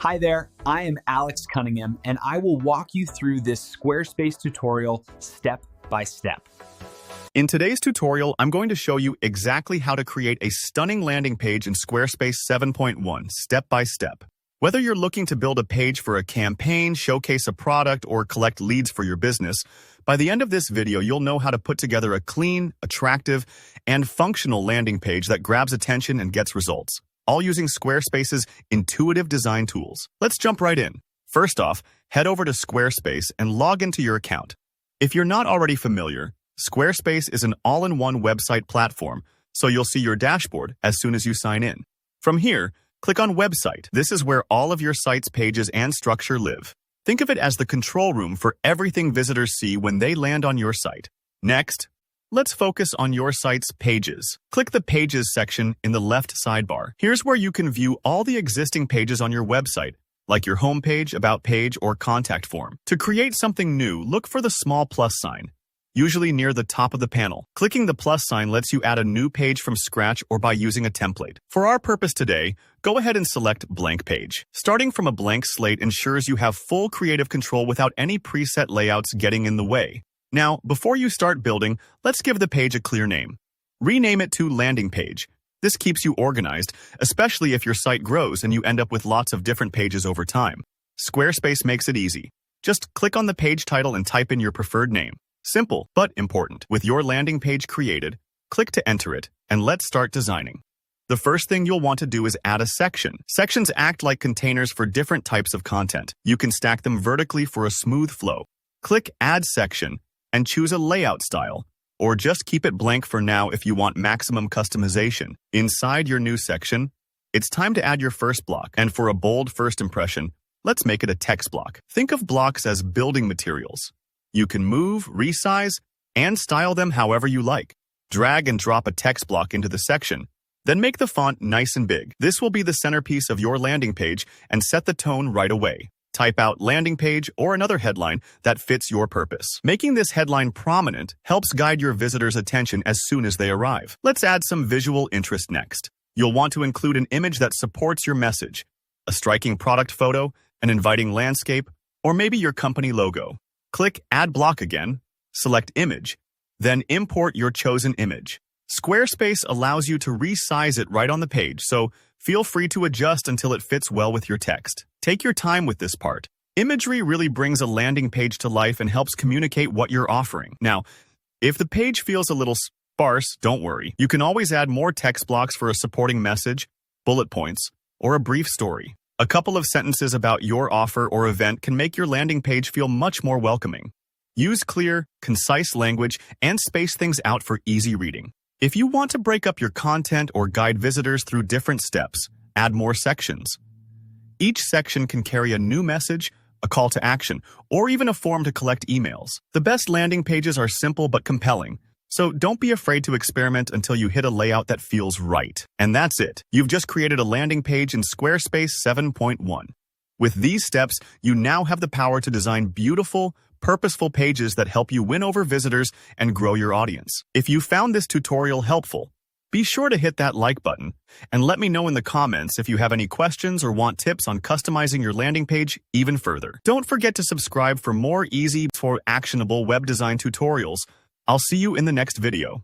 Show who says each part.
Speaker 1: Hi there, I am Alex Cunningham, and I will walk you through this Squarespace tutorial step by step.
Speaker 2: In today's tutorial, I'm going to show you exactly how to create a stunning landing page in Squarespace 7.1, step by step. Whether you're looking to build a page for a campaign, showcase a product, or collect leads for your business, by the end of this video, you'll know how to put together a clean, attractive, and functional landing page that grabs attention and gets results, all using Squarespace's intuitive design tools. Let's jump right in. First off, head over to Squarespace and log into your account. If you're not already familiar, Squarespace is an all-in-one website platform, so you'll see your dashboard as soon as you sign in. From here, click on Website. This is where all of your site's pages and structure live. Think of it as the control room for everything visitors see when they land on your site. Next, let's focus on your site's pages. Click the Pages section in the left sidebar. Here's where you can view all the existing pages on your website, like your homepage, about page, or contact form. To create something new, look for the small plus sign, usually near the top of the panel. Clicking the plus sign lets you add a new page from scratch or by using a template. For our purpose today, go ahead and select Blank Page. Starting from a blank slate ensures you have full creative control without any preset layouts getting in the way. Now, before you start building, let's give the page a clear name. Rename it to Landing Page. This keeps you organized, especially if your site grows and you end up with lots of different pages over time. Squarespace makes it easy. Just click on the page title and type in your preferred name. Simple, but important. With your landing page created, click to enter it, and let's start designing. The first thing you'll want to do is add a section. Sections act like containers for different types of content. You can stack them vertically for a smooth flow. Click Add Section and choose a layout style, or just keep it blank for now if you want maximum customization. Inside your new section, it's time to add your first block, and for a bold first impression, let's make it a text block. Think of blocks as building materials. You can move, resize, and style them however you like. Drag and drop a text block into the section, then make the font nice and big. This will be the centerpiece of your landing page and set the tone right away. Type out landing page or another headline that fits your purpose. Making this headline prominent helps guide your visitors' attention as soon as they arrive. Let's add some visual interest next. You'll want to include an image that supports your message, a striking product photo, an inviting landscape, or maybe your company logo. Click Add Block again, select Image, then import your chosen image. Squarespace allows you to resize it right on the page, so feel free to adjust until it fits well with your text. Take your time with this part. Imagery really brings a landing page to life and helps communicate what you're offering. Now, if the page feels a little sparse, don't worry. You can always add more text blocks for a supporting message, bullet points, or a brief story. A couple of sentences about your offer or event can make your landing page feel much more welcoming. Use clear, concise language and space things out for easy reading. If you want to break up your content or guide visitors through different steps, add more sections. Each section can carry a new message, a call to action, or even a form to collect emails. The best landing pages are simple but compelling, so don't be afraid to experiment until you hit a layout that feels right. And that's it. You've just created a landing page in Squarespace 7.1. With these steps, you now have the power to design beautiful, purposeful pages that help you win over visitors and grow your audience. If you found this tutorial helpful, be sure to hit that like button and let me know in the comments if you have any questions or want tips on customizing your landing page even further. Don't forget to subscribe for more easy, actionable web design tutorials. I'll see you in the next video.